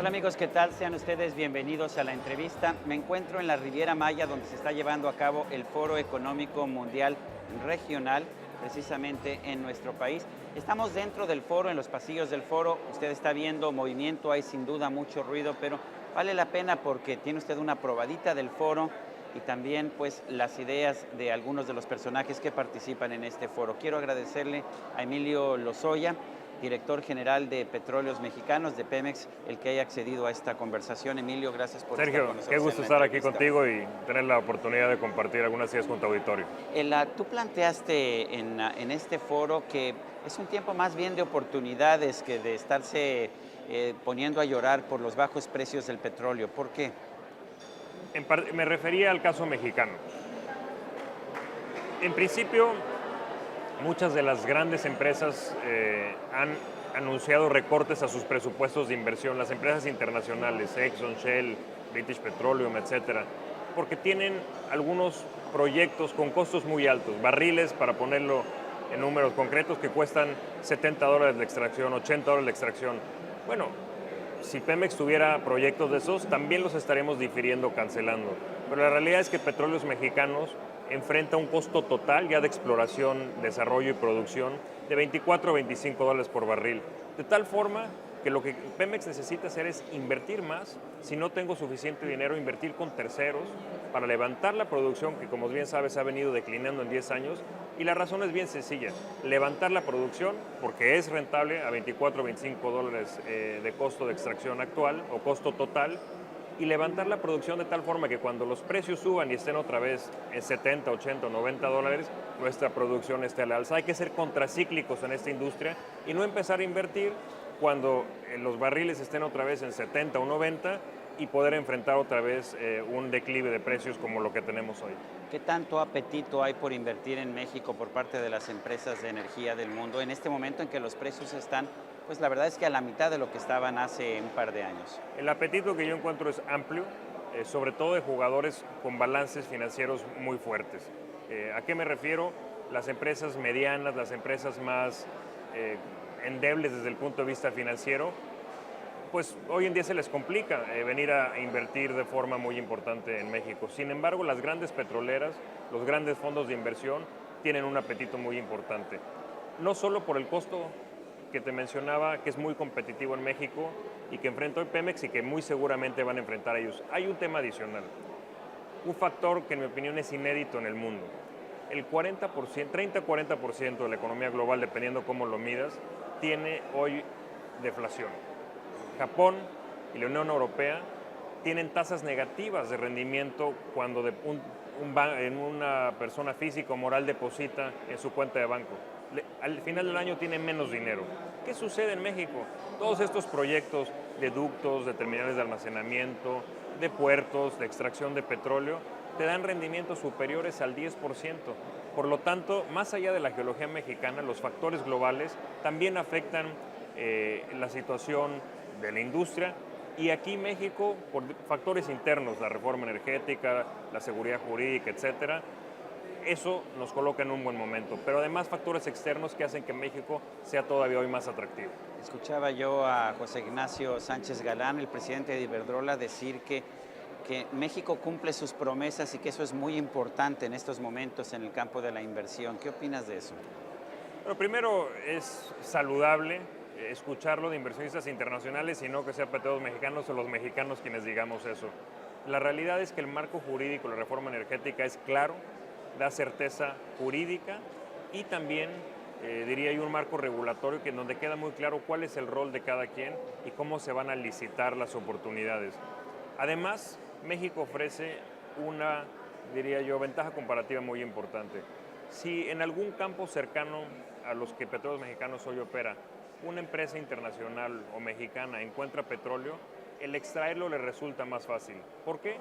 Hola amigos, ¿qué tal? Sean ustedes bienvenidos a la entrevista. Me encuentro en la Riviera Maya, donde se está llevando a cabo el Foro Económico Mundial Regional, precisamente en nuestro país. Estamos dentro del foro, en los pasillos del foro. Usted está viendo movimiento, hay sin duda mucho ruido, pero vale la pena porque tiene usted una probadita del foro y también pues las ideas de algunos de los personajes que participan en este foro. Quiero agradecerle a Emilio Lozoya, director general de Petróleos Mexicanos, de Pemex, el que haya accedido a esta conversación. Emilio, gracias por estar Sergio, con qué nosotros en gusto la estar aquí entrevista. contigo y tener la oportunidad de compartir algunas ideas con tu auditorio. Tú planteaste en este foro que es un tiempo más bien de oportunidades que de estarse poniendo a llorar por los bajos precios del petróleo. ¿Por qué? Me refería al caso mexicano. En principio, muchas de las grandes empresas han anunciado recortes a sus presupuestos de inversión, las empresas internacionales, Exxon, Shell, British Petroleum, etcétera, porque tienen algunos proyectos con costos muy altos, barriles, para ponerlo en números concretos, que cuestan $70 de extracción, $80 de extracción. Bueno, si Pemex tuviera proyectos de esos, también los estaremos difiriendo, cancelando. Pero la realidad es que Petróleos Mexicanos enfrenta un costo total ya de exploración, desarrollo y producción de $24 a $25 por barril. De tal forma que lo que Pemex necesita hacer es invertir más. Si no tengo suficiente dinero, invertir con terceros para levantar la producción, que como bien sabes ha venido declinando en 10 años. Y la razón es bien sencilla: levantar la producción porque es rentable a $24 o $25 de costo de extracción actual o costo total, y levantar la producción de tal forma que cuando los precios suban y estén otra vez en 70, 80 o $90, nuestra producción esté al alza. Hay que ser contracíclicos en esta industria y no empezar a invertir cuando los barriles estén otra vez en 70 o 90 y poder enfrentar otra vez un declive de precios como lo que tenemos hoy. ¿Qué tanto apetito hay por invertir en México por parte de las empresas de energía del mundo en este momento en que los precios están, pues la verdad es que a la mitad de lo que estaban hace un par de años? El apetito que yo encuentro es amplio, sobre todo de jugadores con balances financieros muy fuertes. ¿A qué me refiero? Las empresas medianas, las empresas más endebles desde el punto de vista financiero, pues hoy en día se les complica venir a invertir de forma muy importante en México. Sin embargo, las grandes petroleras, los grandes fondos de inversión tienen un apetito muy importante. No solo por el costo que te mencionaba, que es muy competitivo en México y que enfrenta hoy Pemex y que muy seguramente van a enfrentar ellos. Hay un tema adicional, un factor que en mi opinión es inédito en el mundo. El 40%, 30-40% de la economía global, dependiendo cómo lo midas, tiene hoy deflación. Japón y la Unión Europea tienen tasas negativas de rendimiento cuando en una persona física o moral deposita en su cuenta de banco. Al final del año tiene menos dinero. ¿Qué sucede en México? Todos estos proyectos de ductos, de terminales de almacenamiento, de puertos, de extracción de petróleo, te dan rendimientos superiores al 10%. Por lo tanto, más allá de la geología mexicana, los factores globales también afectan la situación de la industria. Y aquí México, por factores internos, la reforma energética, la seguridad jurídica, etcétera, eso nos coloca en un buen momento. Pero además factores externos que hacen que México sea todavía hoy más atractivo. Escuchaba yo a José Ignacio Sánchez Galán, el presidente de Iberdrola, decir que México cumple sus promesas y que eso es muy importante en estos momentos en el campo de la inversión. ¿Qué opinas de eso? Bueno, primero es saludable escucharlo de inversionistas internacionales y no que sea Petróleos Mexicanos o los mexicanos quienes digamos eso. La realidad es que el marco jurídico, la reforma energética es claro, da certeza jurídica y también, diría yo, un marco regulatorio en donde queda muy claro cuál es el rol de cada quien y cómo se van a licitar las oportunidades. Además, México ofrece una, diría yo, ventaja comparativa muy importante. Si en algún campo cercano a los que Petróleos Mexicanos hoy opera, una empresa internacional o mexicana encuentra petróleo, el extraerlo le resulta más fácil. ¿Por qué?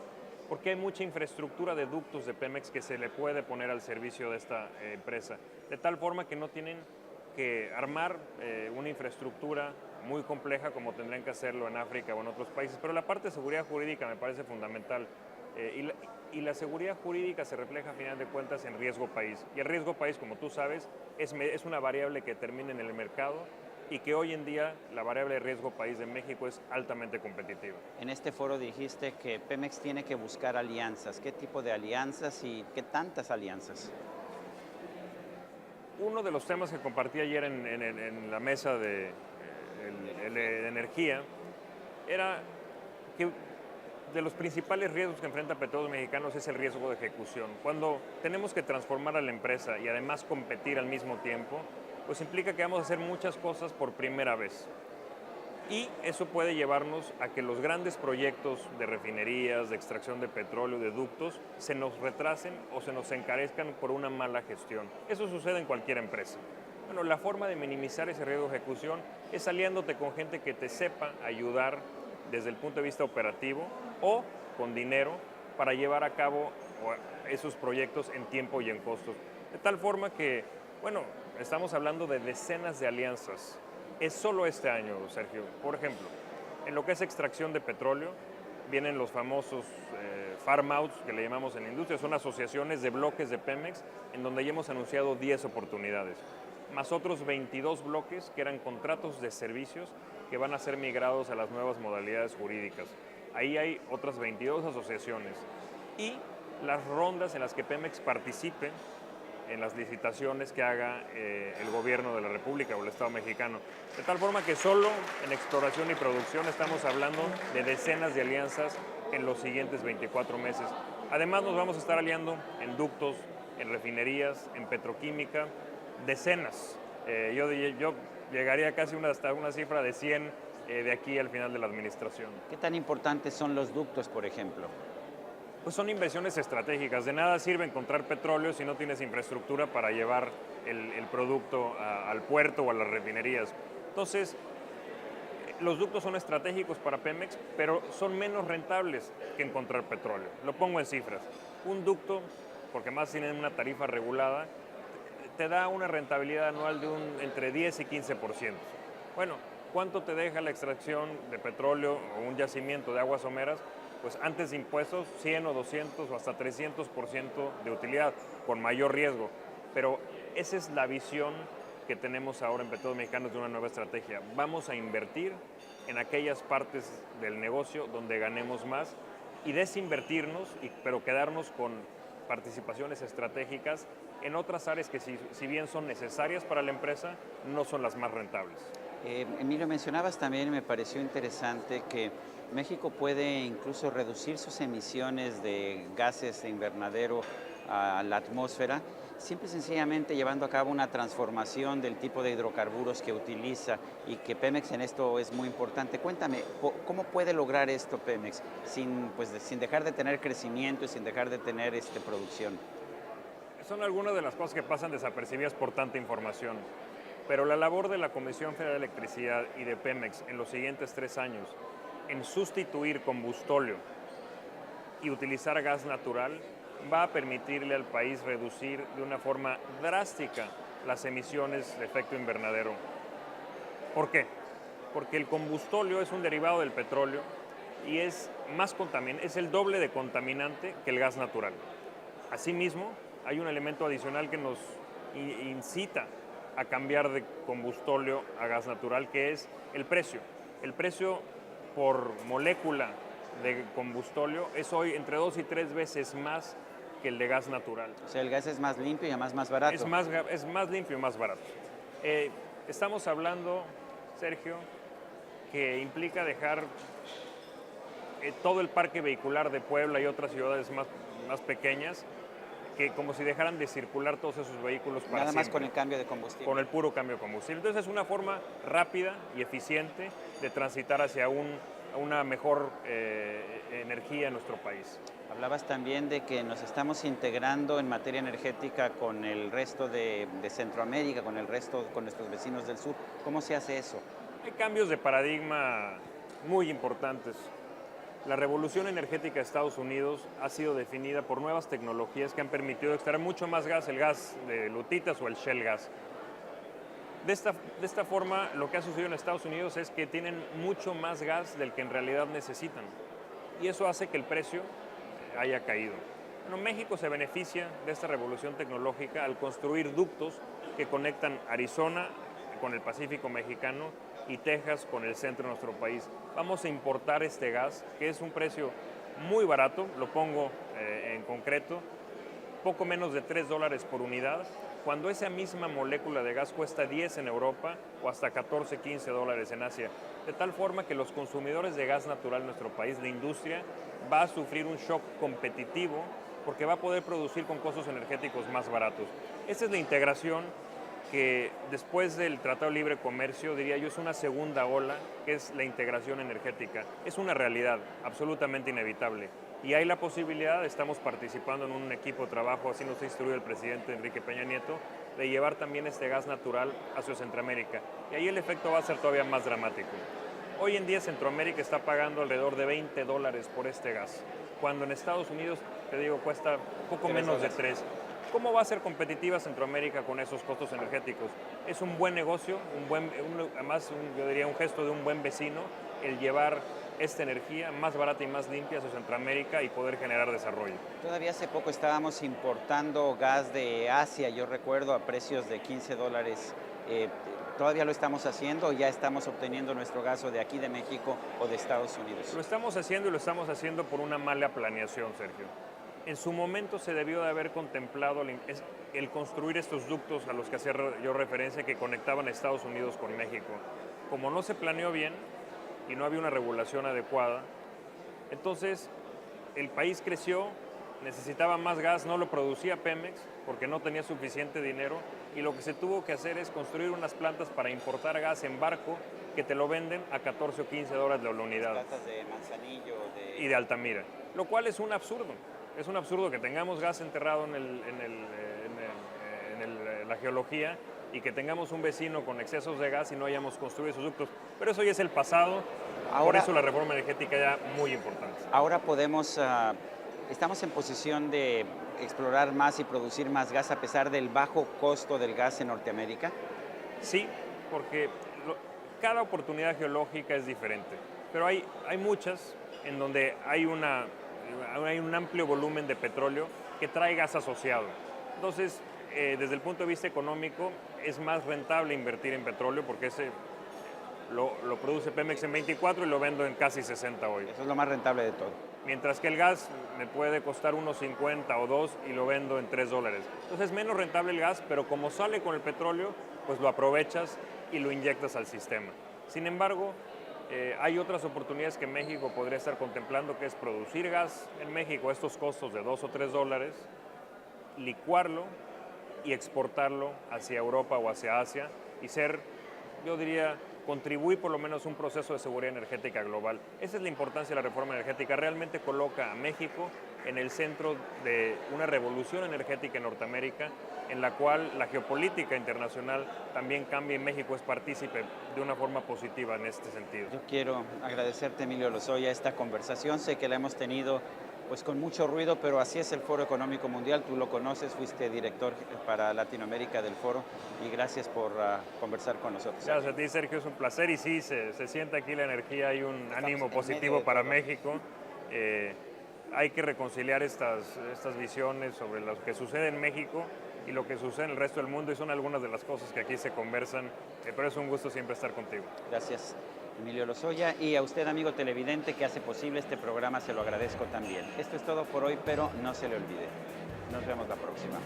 Porque hay mucha infraestructura de ductos de Pemex que se le puede poner al servicio de esta empresa, de tal forma que no tienen que armar una infraestructura muy compleja como tendrían que hacerlo en África o en otros países. Pero la parte de seguridad jurídica me parece fundamental. Y la seguridad jurídica se refleja a final de cuentas en riesgo país. Y el riesgo país, como tú sabes, es una variable que determina en el mercado y que hoy en día la variable de riesgo país de México es altamente competitiva. En este foro dijiste que Pemex tiene que buscar alianzas. ¿Qué tipo de alianzas y qué tantas alianzas? Uno de los temas que compartí ayer en la mesa de energía era que de los principales riesgos que enfrenta Petróleos Mexicanos es el riesgo de ejecución. Cuando tenemos que transformar a la empresa y además competir al mismo tiempo, pues implica que vamos a hacer muchas cosas por primera vez. Y eso puede llevarnos a que los grandes proyectos de refinerías, de extracción de petróleo, de ductos, se nos retrasen o se nos encarezcan por una mala gestión. Eso sucede en cualquier empresa. Bueno, la forma de minimizar ese riesgo de ejecución es aliándote con gente que te sepa ayudar desde el punto de vista operativo o con dinero para llevar a cabo esos proyectos en tiempo y en costos. De tal forma que, bueno, estamos hablando de decenas de alianzas. Es solo este año, Sergio. Por ejemplo, en lo que es extracción de petróleo, vienen los famosos farm outs, que le llamamos en la industria, son asociaciones de bloques de Pemex, en donde ya hemos anunciado 10 oportunidades, más otros 22 bloques que eran contratos de servicios que van a ser migrados a las nuevas modalidades jurídicas. Ahí hay otras 22 asociaciones. Y las rondas en las que Pemex participe en las licitaciones que haga el gobierno de la República o el Estado mexicano. De tal forma que solo en exploración y producción estamos hablando de decenas de alianzas en los siguientes 24 meses. Además nos vamos a estar aliando en ductos, en refinerías, en petroquímica, decenas. Yo llegaría casi hasta una cifra de 100 de aquí al final de la administración. ¿Qué tan importantes son los ductos, por ejemplo? Pues son inversiones estratégicas. De nada sirve encontrar petróleo si no tienes infraestructura para llevar el producto al puerto o a las refinerías. Entonces, los ductos son estratégicos para Pemex, pero son menos rentables que encontrar petróleo. Lo pongo en cifras. Un ducto, porque más tienen una tarifa regulada, te da una rentabilidad anual de entre 10 y 15%. Bueno, ¿cuánto te deja la extracción de petróleo o un yacimiento de aguas someras? Pues antes de impuestos, 100 o 200 o hasta 300% de utilidad, con mayor riesgo. Pero esa es la visión que tenemos ahora en Petróleos Mexicanos de una nueva estrategia. Vamos a invertir en aquellas partes del negocio donde ganemos más y desinvertirnos, pero quedarnos con participaciones estratégicas en otras áreas que si bien son necesarias para la empresa, no son las más rentables. Emilio, mencionabas también, me pareció interesante, que México puede incluso reducir sus emisiones de gases de invernadero a la atmósfera, simple y sencillamente llevando a cabo una transformación del tipo de hidrocarburos que utiliza, y que Pemex en esto es muy importante. Cuéntame, ¿cómo puede lograr esto Pemex sin dejar de tener crecimiento y sin dejar de tener producción? Son algunas de las cosas que pasan desapercibidas por tanta información. Pero la labor de la Comisión Federal de Electricidad y de Pemex en los siguientes 3 años en sustituir combustóleo y utilizar gas natural va a permitirle al país reducir de una forma drástica las emisiones de efecto invernadero. ¿Por qué? Porque el combustóleo es un derivado del petróleo y es el doble de contaminante que el gas natural. Asimismo, hay un elemento adicional que nos incita a cambiar de combustóleo a gas natural, que es el precio. El precio por molécula de combustóleo es hoy entre 2 y 3 veces más que el de gas natural. O sea, el gas es más limpio y además más barato. Es más limpio y más barato. Estamos hablando, Sergio, que implica dejar todo el parque vehicular de Puebla y otras ciudades más pequeñas, que como si dejaran de circular todos esos vehículos para Nada más siempre, con el cambio de combustible. con el puro cambio de combustible. Entonces es una forma rápida y eficiente de transitar hacia una mejor energía en nuestro país. Hablabas también de que nos estamos integrando en materia energética con el resto de Centroamérica, con nuestros vecinos del sur. ¿Cómo se hace eso? Hay cambios de paradigma muy importantes. La revolución energética de Estados Unidos ha sido definida por nuevas tecnologías que han permitido extraer mucho más gas, el gas de lutitas o el shale gas. De esta forma, lo que ha sucedido en Estados Unidos es que tienen mucho más gas del que en realidad necesitan. Y eso hace que el precio haya caído. Bueno, México se beneficia de esta revolución tecnológica al construir ductos que conectan Arizona con el Pacífico mexicano y Texas con el centro de nuestro país. Vamos a importar este gas, que es un precio muy barato, lo pongo en concreto, poco menos de $3 por unidad, cuando esa misma molécula de gas cuesta 10 en Europa o hasta 14, 15 dólares en Asia. De tal forma que los consumidores de gas natural en nuestro país, la industria, va a sufrir un shock competitivo porque va a poder producir con costos energéticos más baratos. Esa es la integración que después del Tratado de Libre Comercio, diría yo, es una segunda ola, que es la integración energética. Es una realidad absolutamente inevitable. Y hay la posibilidad, estamos participando en un equipo de trabajo, así nos ha instruido el presidente Enrique Peña Nieto, de llevar también este gas natural hacia Centroamérica. Y ahí el efecto va a ser todavía más dramático. Hoy en día Centroamérica está pagando alrededor de $20 por este gas, cuando en Estados Unidos, te digo, cuesta poco menos de 3. ¿Cómo va a ser competitiva Centroamérica con esos costos energéticos? Es un buen negocio, además yo diría un gesto de un buen vecino, el llevar esta energía más barata y más limpia hacia Centroamérica y poder generar desarrollo. Todavía hace poco estábamos importando gas de Asia, yo recuerdo, a precios de $15. ¿Todavía lo estamos haciendo o ya estamos obteniendo nuestro gas o de aquí de México o de Estados Unidos? Lo estamos haciendo y lo estamos haciendo por una mala planeación, Sergio. En su momento se debió de haber contemplado el construir estos ductos a los que hacía yo referencia que conectaban a Estados Unidos con México. Como no se planeó bien y no había una regulación adecuada, entonces el país creció, necesitaba más gas, no lo producía Pemex porque no tenía suficiente dinero y lo que se tuvo que hacer es construir unas plantas para importar gas en barco que te lo venden a 14 o 15 dólares la unidad. Las plantas de Manzanillo y de Altamira, lo cual es un absurdo. Es un absurdo que tengamos gas enterrado en la geología y que tengamos un vecino con excesos de gas y no hayamos construido esos ductos. Pero eso ya es el pasado, por eso la reforma energética ya muy importante. Ahora estamos en posición de explorar más y producir más gas a pesar del bajo costo del gas en Norteamérica. Sí, porque cada oportunidad geológica es diferente, pero hay muchas en donde hay un amplio volumen de petróleo que trae gas asociado. Entonces, desde el punto de vista económico, es más rentable invertir en petróleo porque ese lo produce Pemex en 24 y lo vendo en casi 60 hoy. Eso es lo más rentable de todo. Mientras que el gas me puede costar unos 50 o 2 y lo vendo en $3. Entonces es menos rentable el gas, pero como sale con el petróleo, pues lo aprovechas y lo inyectas al sistema. Sin embargo, hay otras oportunidades que México podría estar contemplando, que es producir gas en México a estos costos de $2 o $3, licuarlo y exportarlo hacia Europa o hacia Asia y ser, yo diría, contribuir por lo menos a un proceso de seguridad energética global. Esa es la importancia de la reforma energética. Realmente coloca a México en el centro de una revolución energética en Norteamérica, en la cual la geopolítica internacional también cambia y México es partícipe de una forma positiva en este sentido. Yo quiero agradecerte, Emilio Lozoya, esta conversación. Sé que la hemos tenido pues con mucho ruido, pero así es el Foro Económico Mundial. Tú lo conoces, fuiste director para Latinoamérica del foro y gracias por conversar con nosotros. Gracias a ti, Sergio, es un placer y sí, se siente aquí la energía, hay un ánimo positivo para México. Hay que reconciliar estas visiones sobre lo que sucede en México y lo que sucede en el resto del mundo y son algunas de las cosas que aquí se conversan, pero es un gusto siempre estar contigo. Gracias, Emilio Lozoya, y a usted, amigo televidente, que hace posible este programa, se lo agradezco también. Esto es todo por hoy, pero no se le olvide. Nos vemos la próxima.